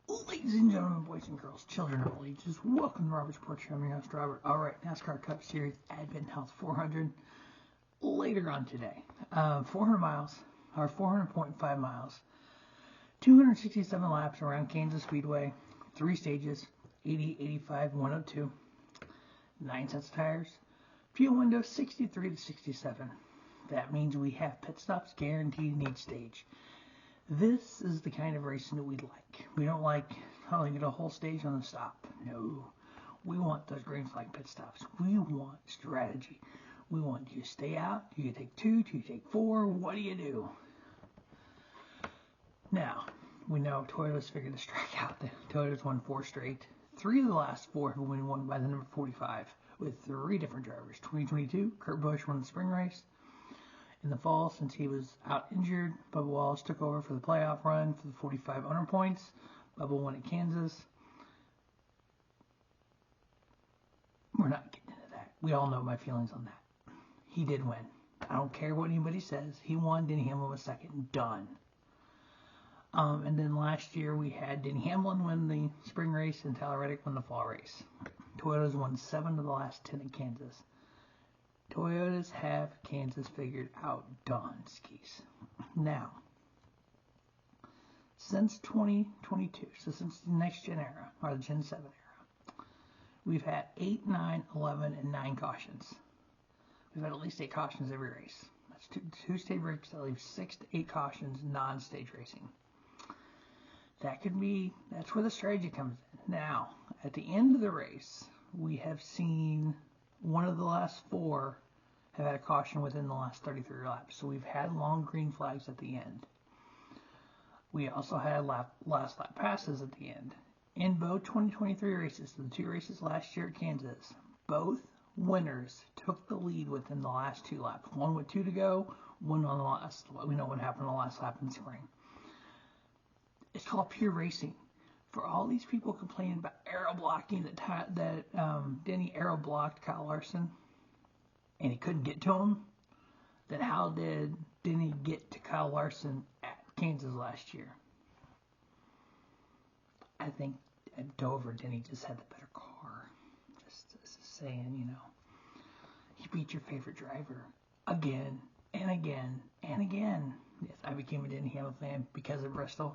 Ladies and gentlemen, boys and girls, children of all ages, welcome to Robert's Porch. I'm your host, Robert. Alright, NASCAR Cup Series Advent Health 400 later on today. 400 miles, or 400.5 miles, 267 laps around Kansas Speedway, 3 stages, 80, 85, 102, 9 sets of tires, fuel window 63 to 67. That means we have pit stops guaranteed in each stage. This is the kind of racing that we like. We don't like how they get a whole stage on the stop. No. We want those green flag pit stops. We want strategy. We want you to stay out. Do you take 2? Do you take 4? What do you do? Now, we know Toyota's figured the strike out. Toyota's won 4 straight. 3 of the last 4 have been won by the number 45 with 3 different drivers. 2022, Kurt Busch won the spring race. In the fall, since he was out injured, Bubba Wallace took over for the playoff run for the 45 honor points. Bubba won at Kansas. We're not getting into that. We all know my feelings on that. He did win. I don't care what anybody says. He won. Denny Hamlin was second. Done. And then last year we had Denny Hamlin win the spring race and Tyler Reddick won the fall race. Toyota's won 7 of the last 10 in Kansas. Toyotas have Kansas figured out. Done, skis. Now, since 2022, so since the next gen era, or the Gen 7 era, we've had 8, 9, 11, and 9 cautions. We've had at least 8 cautions every race. That's 2 stage breaks. That leaves 6 to 8 cautions non-stage racing. That's where the strategy comes in. Now, at the end of the race, we have seen one of the last 4 have had a caution within the last 33 laps. So we've had long green flags at the end. We also had last lap passes at the end. In both 2023 races, the 2 races last year at Kansas, both winners took the lead within the last 2 laps. One with 2 to go, one on the last. We know what happened on the last lap in spring. It's called pure racing. For all these people complaining about aero blocking, that Denny aero blocked Kyle Larson and he couldn't get to him, then how did Denny get to Kyle Larson at Kansas last year? I think at Dover, Denny just had the better car. Just saying, you know. He beat your favorite driver again and again and again. Yes, I became a Denny Hamlin fan because of Bristol.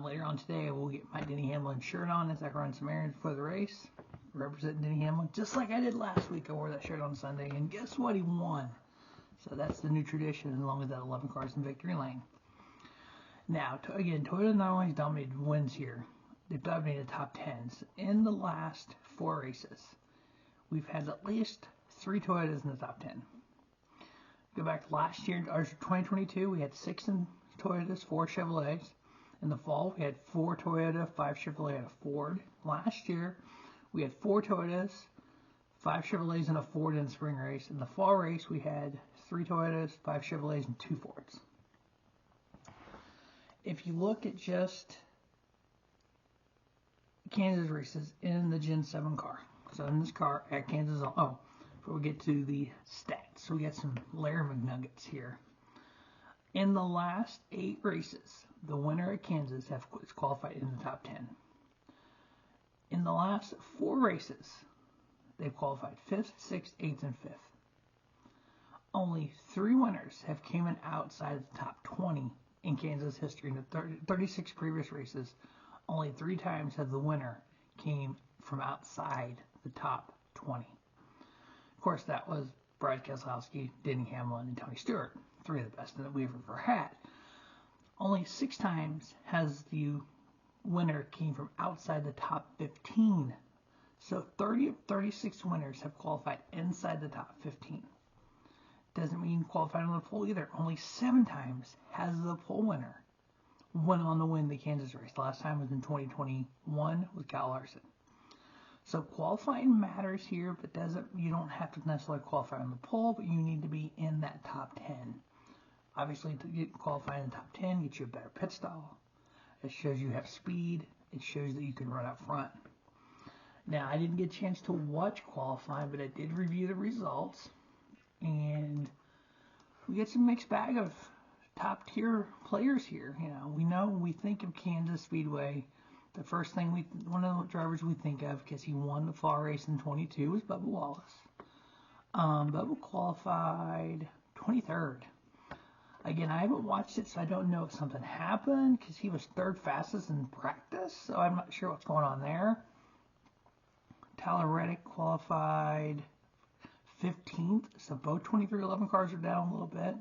Later on today, we'll get my Denny Hamlin shirt on as I run some errands before the race, representing Denny Hamlin, just like I did last week. I wore that shirt on Sunday, and guess what? He won. So that's the new tradition, as long as that 11 cars in victory lane. Now, again, Toyota not only has dominated wins here, they've dominated top 10s. In the last 4 races, we've had at least 3 Toyotas in the top 10. Go back to last year, or 2022, we had 6 Toyotas, 4 Chevrolets. In the fall, we had 4 Toyota, 5 Chevrolet, and a Ford. Last year, we had 4 Toyotas, 5 Chevrolets, and a Ford in the spring race. In the fall race, we had 3 Toyotas, 5 Chevrolets, and 2 Fords. If you look at just Kansas races in the Gen 7 car, so in this car at Kansas, before we get to the stats, so we got some Larry McNuggets here. In the last 8 races, the winner at Kansas is qualified in the top 10. In the last 4 races, they've qualified 5th, 6th, 8th, and 5th. Only 3 winners have came in outside of the top 20 in Kansas history. In the 36 previous races, only 3 times has the winner came from outside the top 20. Of course, that was Brad Keselowski, Denny Hamlin, and Tony Stewart. 3 of the best that we've ever had. Only 6 times has the winner came from outside the top 15. So 30 of 36 winners have qualified inside the top 15. Doesn't mean qualified on the pole either. Only 7 times has the pole winner went on to win the Kansas race. The last time was in 2021 with Kyle Larson. So qualifying matters here, but you don't have to necessarily qualify on the pole, but you need to be in that top 10. Obviously, to get qualified in the top 10, gets you a better pit stall. It shows you have speed. It shows that you can run up front. Now, I didn't get a chance to watch qualifying, but I did review the results. And we get some mixed bag of top tier players here. You know, we think of Kansas Speedway, the first thing one of the drivers we think of, because he won the fall race in 22, was Bubba Wallace. Bubba qualified 23rd. Again, I haven't watched it, so I don't know if something happened, because he was third fastest in practice, so I'm not sure what's going on there. Tyler Reddick qualified 15th, so both 2311 cars are down a little bit.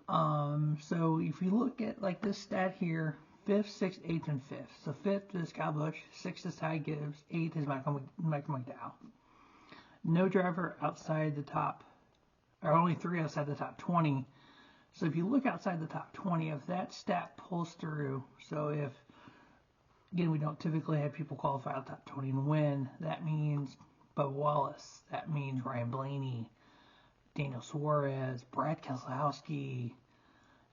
So if you look at like this stat here, 5th, 6th, 8th, and 5th. So 5th is Kyle Busch, 6th is Ty Gibbs, 8th is Michael McDowell. No driver outside the top, or only 3 outside the top 20. So if you look outside the top 20, if that stat pulls through, so if, again, we don't typically have people qualify out top 20 and win, that means Bubba Wallace, that means Ryan Blaney, Daniel Suarez, Brad Keselowski,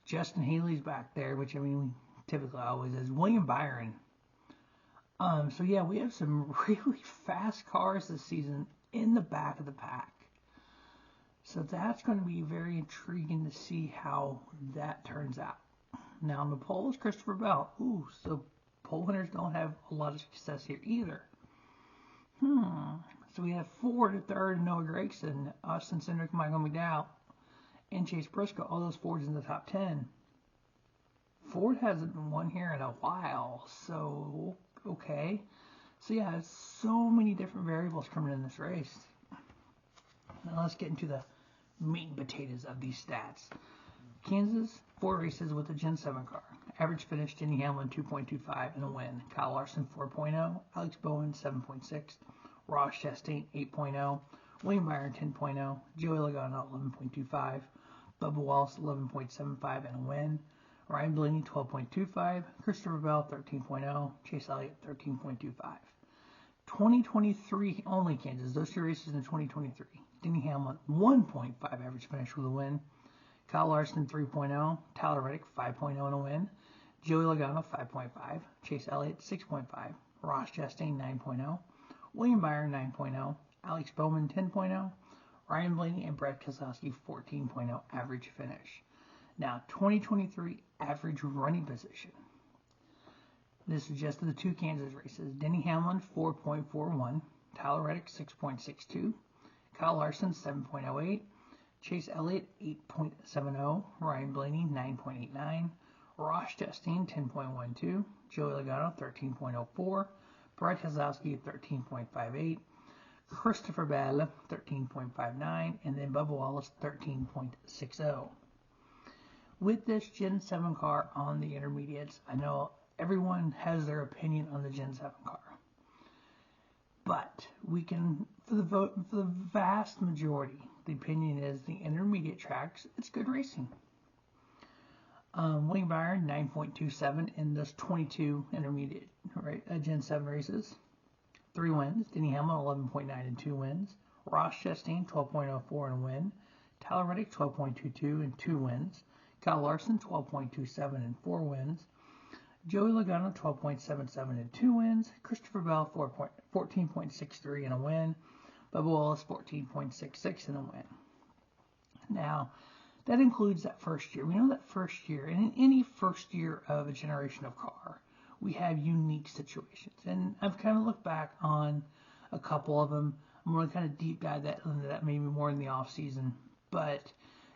Justin Haley's back there, which I mean typically always is, William Byron. So yeah, we have some really fast cars this season in the back of the pack. So that's going to be very intriguing to see how that turns out. Now on the pole is Christopher Bell. Ooh, so pole winners don't have a lot of success here either. So we have Ford at third, Noah Gragson, Austin Cindric, Michael McDowell, and Chase Briscoe. All those Fords in the top 10. Ford hasn't won here in a while, so okay. So yeah, so many different variables coming in this race. Now let's get into the meat and potatoes of these stats. Kansas, 4 races with a Gen 7 car. Average finish, Denny Hamlin 2.25 and a win. Kyle Larson 4.0, Alex Bowman 7.6, Ross Chastain 8.0, William Byron 10.0, Joey Logano 11.25, Bubba Wallace 11.75 and a win. Ryan Blaney 12.25, Christopher Bell 13.0, Chase Elliott 13.25. 2023 only Kansas, those 2 races in 2023. Denny Hamlin 1.5 average finish with a win. Kyle Larson 3.0, Tyler Reddick 5.0 and a win. Joey Logano 5.5, Chase Elliott 6.5, Ross Chastain 9.0, William Byron 9.0, Alex Bowman 10.0, Ryan Blaney and Brad Keselowski 14.0 average finish. Now 2023 average running position. This is just the 2 Kansas races. Denny Hamlin 4.41, Tyler Reddick 6.62, Kyle Larson 7.08, Chase Elliott 8.70, Ryan Blaney 9.89, Ross Chastain 10.12, Joey Logano 13.04, Brad Keselowski 13.58, Christopher Bell 13.59, and then Bubba Wallace 13.60. With this Gen 7 car on the intermediates, I know everyone has their opinion on the Gen 7 car. But we can, for the vast majority, the opinion is the intermediate tracks, it's good racing. William Byron 9.27 in this 22 intermediate Gen 7 races. 3 wins. Denny Hamlin 11.9 and 2 wins. Ross Chastain 12.04 and a win. Tyler Reddick 12.22 and 2 wins. Kyle Larson 12.27 and 4 wins. Joey Logano 12.77 and 2 wins. Christopher Bell 14.63 and a win. Bubba Wallace 14.66 and a win. Now, that includes that first year. We know that first year, and in any first year of a generation of car, we have unique situations. And I've kind of looked back on a couple of them. I'm going to kind of deep dive into that maybe more in the off season. But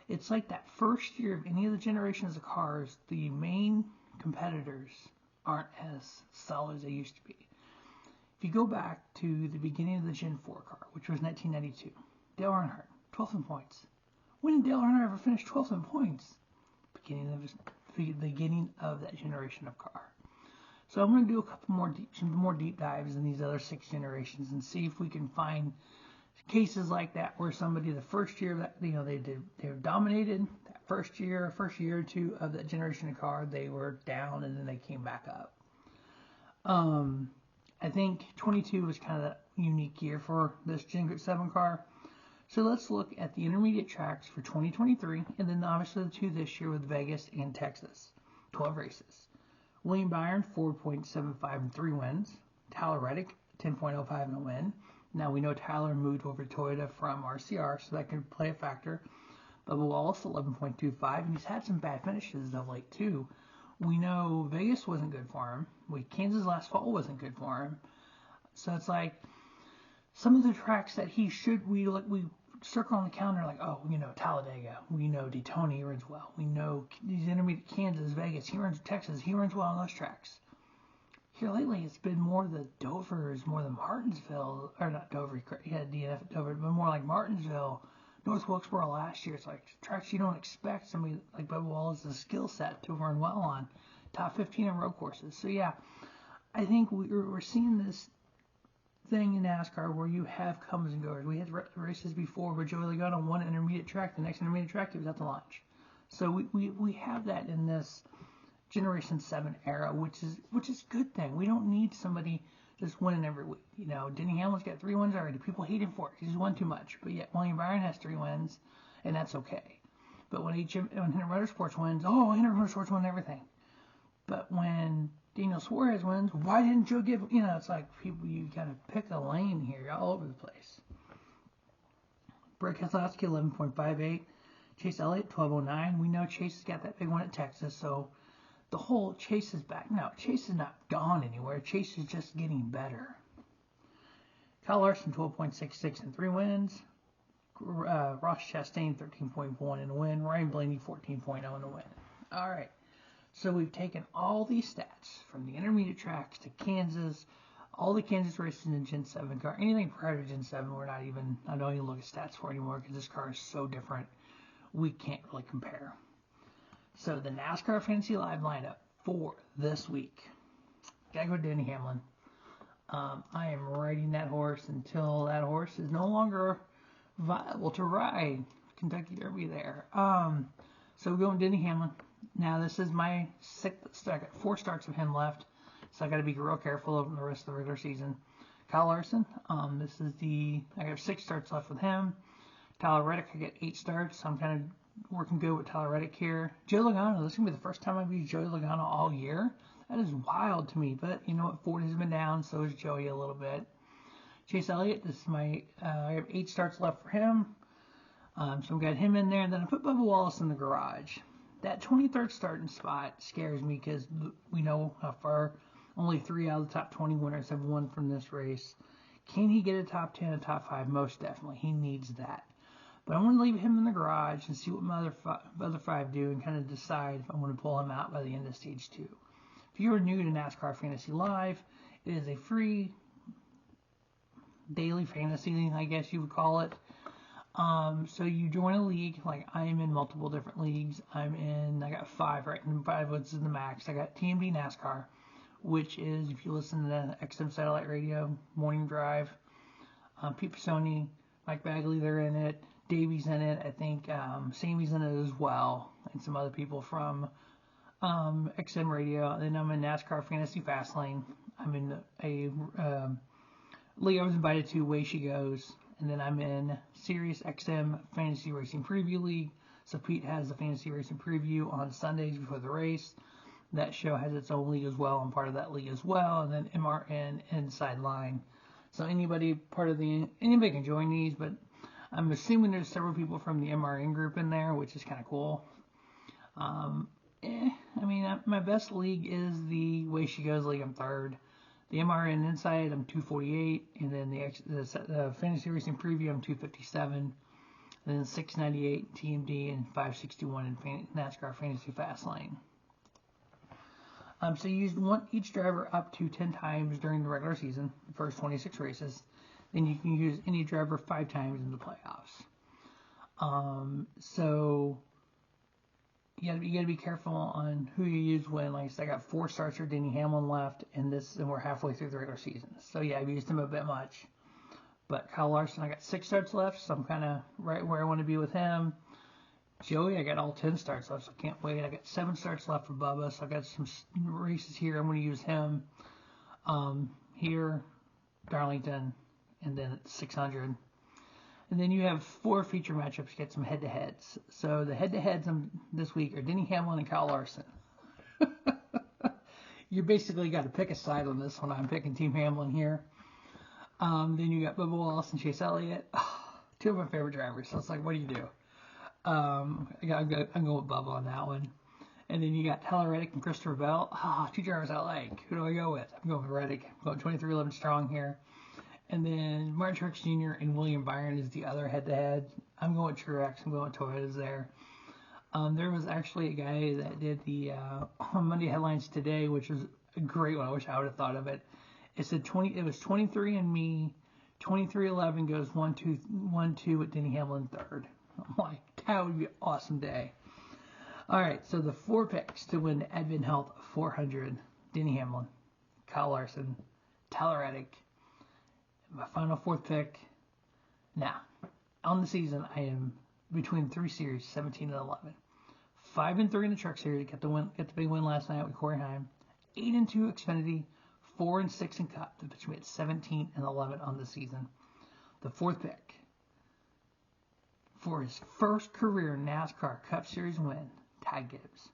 it's like that first year of any of the generations of cars, the main competitors aren't as solid as they used to be. If you go back to the beginning of the Gen 4 car, which was 1992, Dale Earnhardt, 12th in points. When did Dale Earnhardt ever finish 12th in points? Beginning of that generation of car. So I'm going to do some more deep dives in these other 6 generations and see if we can find cases like that where somebody the first year that they were dominated. That first year or 2 of that generation of car, they were down and then they came back up. I think 22 was kind of a unique year for this Gen 7 car. So let's look at the intermediate tracks for 2023, and then obviously the 2 this year with Vegas and Texas. 12 races. William Byron, 4.75 and 3 wins. Tyler Reddick, 10.05 and a win. Now we know Tyler moved over to Toyota from RCR, so that could play a factor. Bubba Wallace, 11.25, and he's had some bad finishes of late too. We know Vegas wasn't good for him. Kansas last fall wasn't good for him. So it's like some of the tracks that we circle on the calendar like, oh, Talladega. We know Daytona, he runs well. We know these intermediate Kansas, Vegas, he runs Texas, he runs well on those tracks. Here lately, it's been more the Dovers, more the Martinsville, or not Dover, he had DNF at Dover, but more like Martinsville, North Wilkesboro last year. It's like tracks you don't expect somebody like Bubba Wallace's skill set to run well on. Top 15 on road courses. So yeah, I think we're seeing this thing in NASCAR where you have comers and goers. We had races before where Joey Logano won an intermediate track, the next intermediate track he was at the launch. So we have that in this Generation 7 era, which is a good thing. We don't need somebody just winning every week. Denny Hamlin's got 3 wins already. People hate him for it because he's won too much. But yet William Byron has 3 wins, and that's okay. But when Henry Motorsports wins, oh, Henry Motorsports won everything. But when Daniel Suarez wins, why didn't Joe give, it's like people, you gotta pick a lane here. You're all over the place. Brett Keselowski, 11.58. Chase Elliott, 12.09. We know Chase has got that big one at Texas, so the whole Chase is back. No, Chase is not gone anywhere. Chase is just getting better. Kyle Larson, 12.66 and 3 wins. Ross Chastain, 13.1 in a win. Ryan Blaney, 14.0 in a win. All right. So we've taken all these stats from the intermediate tracks to Kansas, all the Kansas races in the Gen 7 car. Anything prior to Gen 7, I don't even look at stats for anymore because this car is so different. We can't really compare. So the NASCAR Fantasy Live lineup for this week. Gotta go Denny Hamlin. I am riding that horse until that horse is no longer viable to ride. Kentucky Derby there. So we're going Denny Hamlin. Now this is my 6th. I got 4 starts of him left, so I got to be real careful over the rest of the regular season. Kyle Larson. I got 6 starts left with him. Tyler Reddick, I get 8 starts. So I'm kind of working good with Tyler Reddick here. Joey Logano. This is gonna be the first time I've used Joey Logano all year. That is wild to me, but you know what? Ford has been down, so is Joey a little bit. Chase Elliott. This is I have 8 starts left for him. So I've got him in there, and then I put Bubba Wallace in the garage. That 23rd starting spot scares me because we know how far only 3 out of the top 20 winners have won from this race. Can he get a top 10, a top 5? Most definitely. He needs that. But I want to leave him in the garage and see what my other 5 do and kind of decide if I want to pull him out by the end of Stage 2. If you are new to NASCAR Fantasy Live, it is a free daily fantasy, I guess you would call it. So you join a league, like I am in multiple different leagues. I got 5, right? And 5 is the max. I got TMD NASCAR, which is, if you listen to the XM Satellite Radio, Morning Drive, Pete Pisoni, Mike Bagley, they're in it. Davey's in it. I think Sammy's in it as well. And some other people from XM Radio. And then I'm in NASCAR Fantasy Fastlane. I'm in a league I was invited to, Way She Goes. And then I'm in Sirius XM Fantasy Racing Preview League. So Pete has the Fantasy Racing Preview on Sundays before the race. That show has its own league as well. I'm part of that league as well. And then MRN Inside Line. So anybody can join these, but I'm assuming there's several people from the MRN group in there, which is kind of cool. My best league is the Way She Goes League. I'm 3rd. The MRN Inside, I'm 248, and then the Fantasy Racing Preview, I'm 257, and then 698 TMD and 561 in NASCAR Fantasy Fastlane. So you want each driver up to 10 times during the regular season, the first 26 races. Then you can use any driver 5 times in the playoffs. So you gotta be careful on who you use when. Like I said, I got 4 starts for Denny Hamlin left, and we're halfway through the regular season. So yeah, I've used him a bit much. But Kyle Larson, I got 6 starts left, so I'm kind of right where I want to be with him. Joey, I got all 10 starts left, so I can't wait. I got 7 starts left for Bubba, so I got some races here. I'm going to use him here, Darlington, and then at 600. And then you have 4 feature matchups. You get some head-to-heads. So the head-to-heads this week are Denny Hamlin and Kyle Larson. You basically got to pick a side on this one. I'm picking Team Hamlin here. Then you got Bubba Wallace and Chase Elliott. 2 of my favorite drivers. So it's like, what do you do? I'm going with Bubba on that one. And then you got Tyler Reddick and Christopher Bell. Two drivers I like. Who do I go with? I'm going with Reddick. I'm going 2311 strong here. And then Martin Truex Jr. and William Byron is the other head-to-head. I'm going with Truex. I'm going with Toyotas there. There was actually a guy that did the Monday headlines today, which was a great one. I wish I would have thought of it. It said it was 23andMe. 2311 goes 1-2 with Denny Hamlin third. I'm like, that would be an awesome day. All right, so the 4 picks to win the Advent Health 400: Denny Hamlin, Kyle Larson, Tyler Reddick. My final 4th pick. Now, on the season, I am between 3 series, 17 and 11. 5-3 in the Truck Series. Got the big win last night with Corey Heim. 8-2 Xfinity. 4-6 in Cup. That puts me at 17 and 11 on the season. The 4th pick for his first career NASCAR Cup Series win, Ty Gibbs.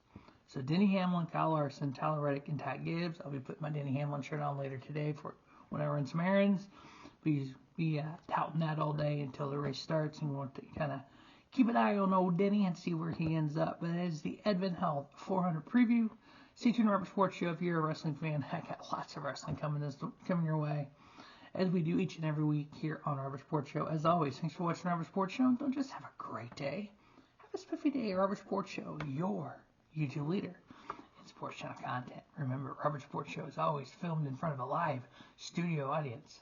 So Denny Hamlin, Kyle Larson, Tyler Reddick, and Ty Gibbs. I'll be putting my Denny Hamlin shirt on later today for when I run some errands. Be touting that all day until the race starts, and we want to kind of keep an eye on old Denny and see where he ends up. But that is the Advent Health 400 preview. Stay tuned to Robert Sports Show if you're a wrestling fan. I got lots of wrestling coming your way, as we do each and every week here on Robert Sports Show. As always, thanks for watching Robert Sports Show. And don't just have a great day. Have a spiffy day at Robert Sports Show, your YouTube leader in sports channel content. Remember, Robert Sports Show is always filmed in front of a live studio audience.